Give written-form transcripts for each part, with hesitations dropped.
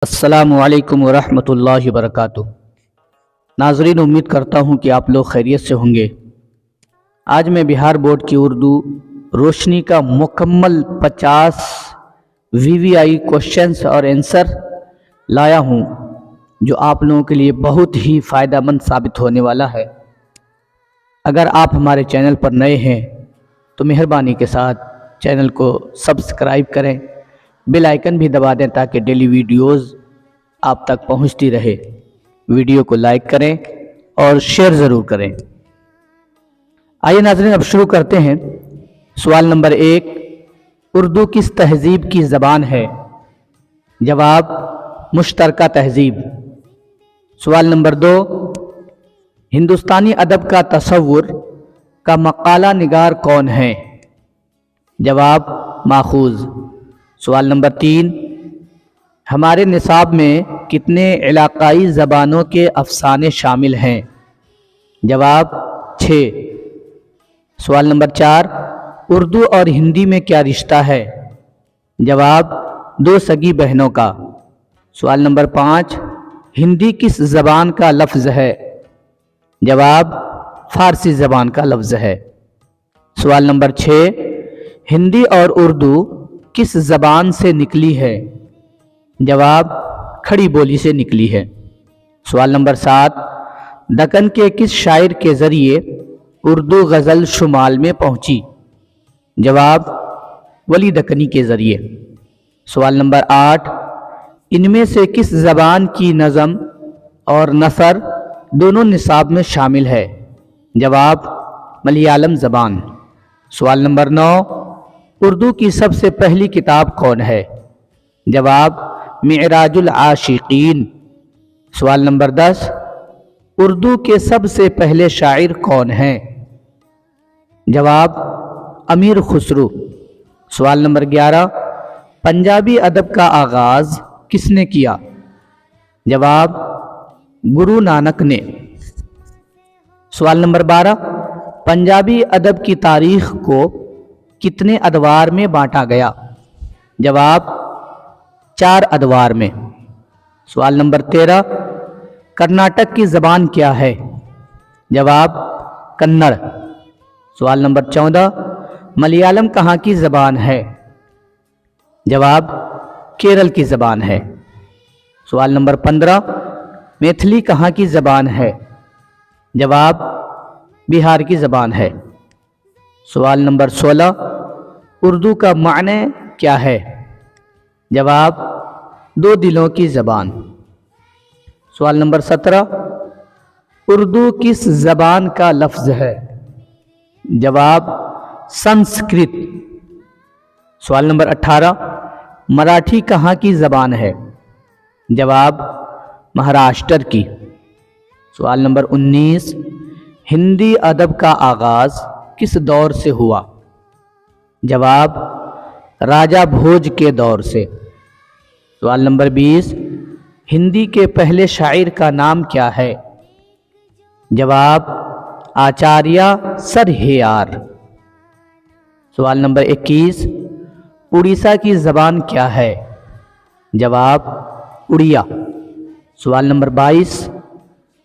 السلام علیکم ورحمۃ اللہ وبرکاتہ۔ ناظرین، امید کرتا ہوں کہ آپ لوگ خیریت سے ہوں گے۔ آج میں بہار بورڈ کی اردو روشنی کا مکمل 50 VVI کوشچنس اور آنسر لایا ہوں، جو آپ لوگوں کے لیے بہت ہی فائدہ مند ثابت ہونے والا ہے۔ اگر آپ ہمارے چینل پر نئے ہیں تو مہربانی کے ساتھ چینل کو سبسکرائب کریں، بیل آئیکن بھی دبا دیں تاکہ ڈیلی ویڈیوز آپ تک پہنچتی رہے۔ ویڈیو کو لائک کریں اور شیئر ضرور کریں۔ آئیے ناظرین، اب شروع کرتے ہیں۔ سوال نمبر 1، اردو کس تہذیب کی زبان ہے؟ جواب، مشترکہ تہذیب۔ سوال نمبر 2، ہندوستانی ادب کا تصور کا مقالہ نگار کون ہے؟ جواب، ماخوذ۔ سوال نمبر 3، ہمارے نصاب میں کتنے علاقائی زبانوں کے افسانے شامل ہیں؟ جواب، 6۔ سوال نمبر 4، اردو اور ہندی میں کیا رشتہ ہے؟ جواب، 2 سگی بہنوں کا۔ سوال نمبر 5، ہندی کس زبان کا لفظ ہے؟ جواب، فارسی زبان کا لفظ ہے۔ سوال نمبر 6، ہندی اور اردو کس زبان سے نکلی ہے؟ جواب، کھڑی بولی سے نکلی ہے۔ سوال نمبر 7، دکن کے کس شاعر کے ذریعے اردو غزل شمال میں پہنچی؟ جواب، ولی دکنی کے ذریعے۔ سوال نمبر 8، ان میں سے کس زبان کی نظم اور نثر دونوں نصاب میں شامل ہے؟ جواب، ملیالم زبان۔ سوال نمبر 9، اردو کی سب سے پہلی کتاب کون ہے؟ جواب، معراج العاشقین۔ سوال نمبر 10، اردو کے سب سے پہلے شاعر کون ہیں؟ جواب، امیر خسرو۔ سوال نمبر 11، پنجابی ادب کا آغاز کس نے کیا؟ جواب، گرو نانک نے۔ سوال نمبر 12، پنجابی ادب کی تاریخ کو کتنے ادوار میں بانٹا گیا؟ جواب، 4 ادوار میں۔ سوال نمبر 13، کرناٹک کی زبان کیا ہے؟ جواب، کنڑ۔ سوال نمبر 14، ملیالم کہاں کی زبان ہے؟ جواب، کیرل کی زبان ہے۔ سوال نمبر 15، میتھلی کہاں کی زبان ہے؟ جواب، بہار کی زبان ہے۔ سوال نمبر 16، اردو کا معنی کیا ہے؟ جواب، 2 دلوں کی زبان۔ سوال نمبر 17، اردو کس زبان کا لفظ ہے؟ جواب، سنسکرت۔ سوال نمبر 18، مراٹھی کہاں کی زبان ہے؟ جواب، مہاراشٹر کی۔ سوال نمبر 19، ہندی ادب کا آغاز کس دور سے ہوا؟ جواب، راجہ بھوج کے دور سے۔ سوال نمبر 20، ہندی کے پہلے شاعر کا نام کیا ہے؟ جواب، آچاریہ سرہیار۔ سوال نمبر 21، اڑیسہ کی زبان کیا ہے؟ جواب، اڑیا۔ سوال نمبر 22،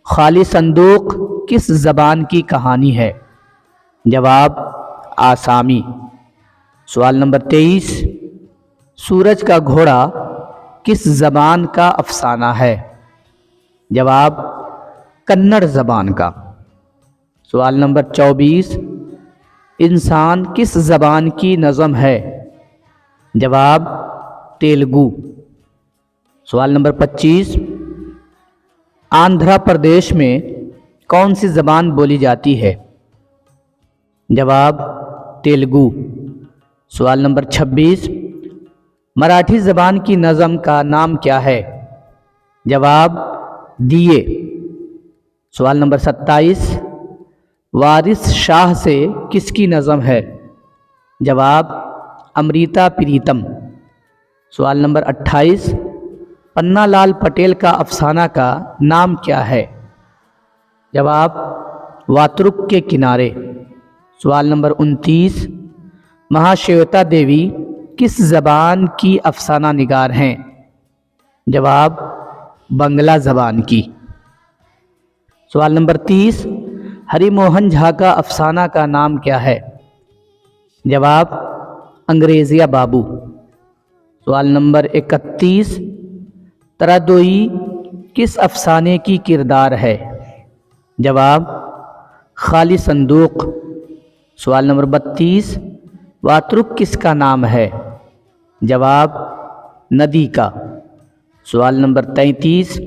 خالی صندوق کس زبان کی کہانی ہے؟ جواب، آسامی۔ سوال نمبر 23، سورج کا گھوڑا کس زبان کا افسانہ ہے؟ جواب، کنڑ زبان کا۔ سوال نمبر 24، انسان کس زبان کی نظم ہے؟ جواب، تیلگو۔ سوال نمبر 25، آندھرا پردیش میں کون سی زبان بولی جاتی ہے؟ جواب، تیلگو۔ سوال نمبر 26، مراٹھی زبان کی نظم کا نام کیا ہے؟ جواب، دیے۔ سوال نمبر 27، وارث شاہ سے کس کی نظم ہے؟ جواب، امریتا پریتم۔ سوال نمبر 28، پنّا لال پٹیل کا افسانہ کا نام کیا ہے؟ جواب، واترک کے کنارے۔ سوال نمبر 29، مہاشیوتا دیوی کس زبان کی افسانہ نگار ہیں؟ जवाब बंगला ज़बान की। सवाल नंबर 30, हरिमोहन झा का अफसाना का नाम क्या है? जवाब अंग्रेजिया बाबू। सवाल नंबर 31, तरादोई किस अफसाने की किरदार है? जवाब खाली संदूक। सवाल नंबर 32, वातरुक किसका नाम है? जवाब नदी का। सवाल नंबर 33,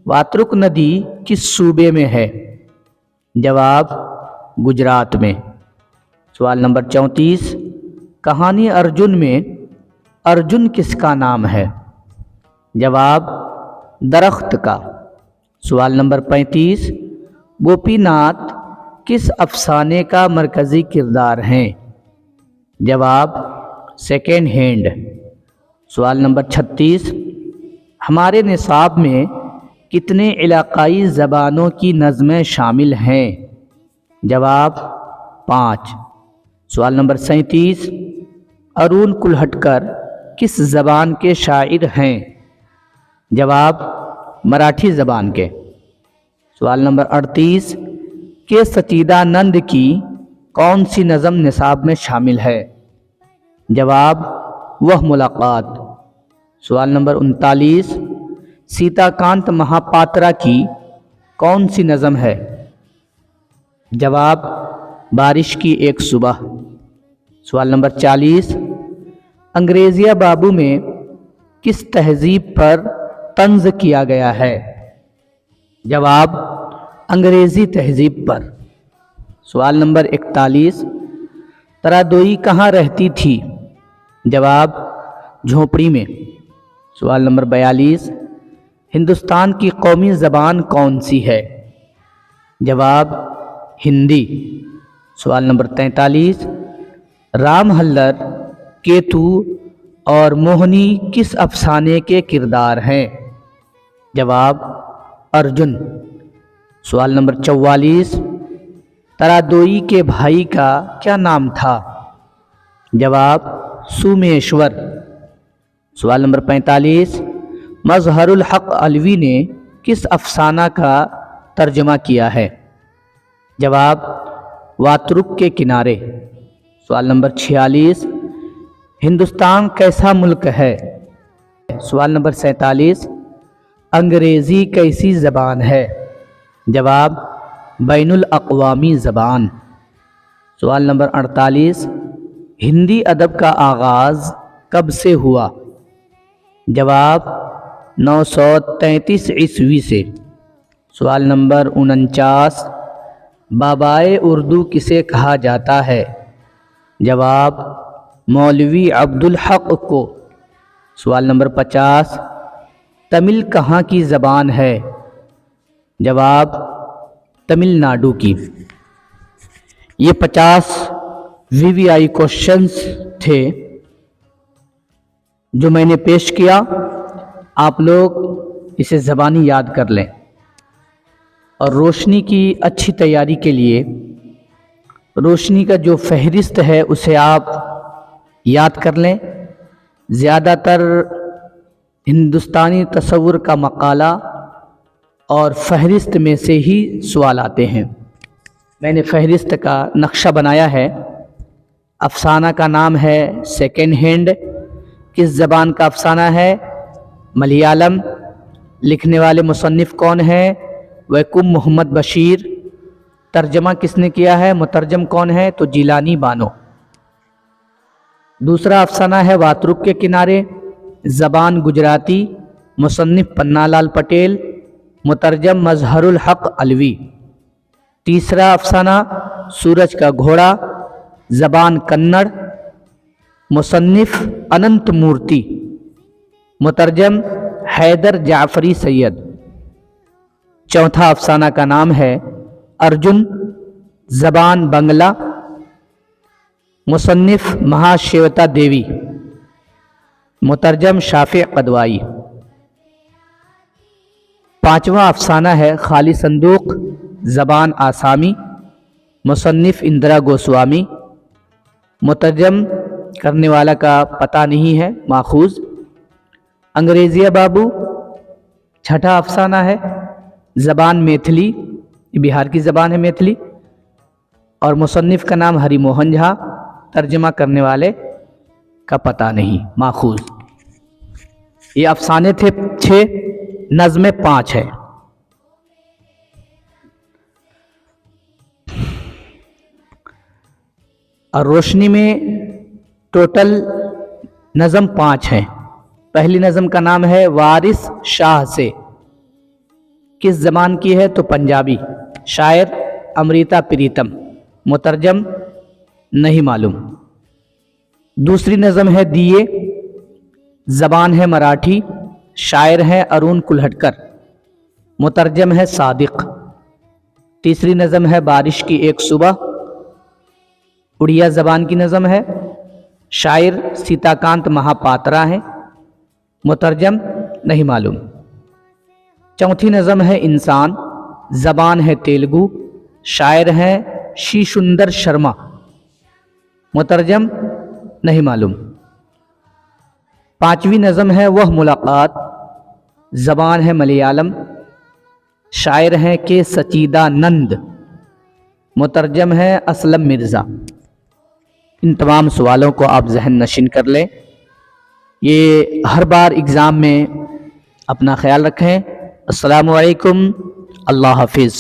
वातरुक नदी किस सूबे में है? जवाब गुजरात में। सवाल नंबर 34, कहानी अर्जुन में अर्जुन किसका नाम है? जवाब दरख्त का। सवाल नंबर 35, गोपीनाथ किस अफसाने का मरकज़ी किरदार हैं? जवाब सेकेंड हैंड। सवाल नंबर 36, हमारे निसाब में कितने इलाक़ाई ज़बानों की नज़में शामिल हैं? जवाब 5। सवाल नंबर 37, अरुण कुल्हटकर किस ज़बान के शायर हैं? जवाब मराठी ज़बान के। सवाल नंबर 38, के सच्चिदानंद की कौन सी नज़म निसाब में शामिल है? जवाब वह मुलाकात। सवाल नंबर 39, सीताकांत महापात्रा की कौन सी नज़म है? जवाब बारिश की एक सुबह। सवाल नंबर 40, अंग्रेजिया बाबू में किस तहज़ीब पर तंज़ किया गया है? जवाब अंग्रेज़ी तहज़ीब पर। सवाल नंबर 41, तरादोई कहाँ रहती थी? जवाब झोपड़ी में। सवाल नंबर 42, हिंदुस्तान की कौमी ज़बान कौन सी है? जवाब हिंदी। सवाल नंबर 43, राम हल्लर, केतु और मोहिनी किस अफसाने के किरदार हैं? जवाब अर्जुन। सवाल नंबर 44, तरादोई के भाई का क्या नाम था? जवाब सुमेश्वर। सवाल नंबर 45, मज़हरुल हक़ अलवी ने किस अफसाना का तर्जमा किया है? जवाब वातरुक के किनारे। सवाल नंबर 46, हिंदुस्तान कैसा मुल्क है? सवाल नंबर 47, अंग्रेज़ी कैसी ज़बान है? जवाब बैनुल अक़वामी ज़बान। सवाल नंबर 48, हिंदी अदब का आगाज़ कब से हुआ? जवाब 933 ईस्वी से। सवाल नंबर 49, बाबाए उर्दू किसे कहा जाता है? जवाब मौलवी अब्दुल हक़ को। सवाल नंबर 50, तमिल कहाँ की ज़बान है? जवाब तमिलनाडु की। ये 50 VVI क्वेश्चंस थे जो मैंने पेश किया। आप लोग इसे ज़बानी याद कर लें और रोशनी की अच्छी तैयारी के लिए रोशनी का जो फहरिस्त है उसे आप याद कर लें। ज़्यादातर हिंदुस्तानी तसव्वुर का मकाला और फहरिस्त में से ही सवाल आते हैं। मैंने फहरिस्त का नक्शा बनाया है। अफसाना का नाम है सेकेंड हैंड। किस ज़बान का अफसाना है? मलयालम। लिखने वाले मुसन्निफ़ कौन है? वैकुम मोहम्मद बशीर। तर्जमा किसने किया है? मुतरजम कौन है? तो जिलानी बानो। दूसरा अफसाना है वातरुक के किनारे। ज़बान गुजराती। मुसन्निफ़ पन्नालाल पटेल। मुतरजम मज़हरुल हक़ अलवी। तीसरा अफसाना सूरज का घोड़ा। ज़बान कन्नड़। मुसन्निफ़ अनंत मूर्ति। मुतरजम हैदर जाफ़री सैयद। चौथा अफसाना का नाम है अर्जुन। ज़बान बंगला। मुसन्निफ़ महाश्वेता देवी। मुतरजम शाफ़ी क़दवाई। पांचवा अफसाना है खाली संदूक। ज़बान आसामी। मुसन्निफ़ इंदिरा गोस्वामी। मुतरजम करने वाला का पता नहीं है, माखूज। अंग्रेजिया बाबू छठा अफसाना है ज़बान मैथिली, बिहार की ज़बान है मैथिली, और मुसन्निफ़ का नाम हरिमोहन झा, तर्जमा करने वाले का पता नहीं, माखूज। ये अफसाने थे 6, नज़्में 5 है। और रोशनी में टोटल नज़म 5 हैं। पहली नज़म का नाम है वारिस शाह से, किस ज़बान की है तो पंजाबी, शायर अमृता प्रीतम, मुतरजम नहीं मालूम। दूसरी नज़म है दिए, ज़बान है मराठी, शायर है अरुण कुल्हटकर, मुतरजम है सादिक। तीसरी नज़म है बारिश की एक सुबह, उड़िया ज़बान की नज़म है, शायर सीताकांत महापात्रा हैं, मुतरजम नहीं मालूम। चौथी नज़म है इंसान, ज़बान है तेलुगु, शायर हैं शीशुंदर शर्मा, मुतरजम नहीं मालूम। पांचवी नज़म है वह मुलाकात, ज़बान है मलयालम, शायर हैं के सचीदानंद, मुतरजम है असलम मिर्ज़ा। इन तमाम सवालों को आप जहन नशीन कर लें। ये हर बार एग्ज़ाम में अपना ख्याल रखें। अस्सलामु अलैकुम, अल्लाह हाफिज़।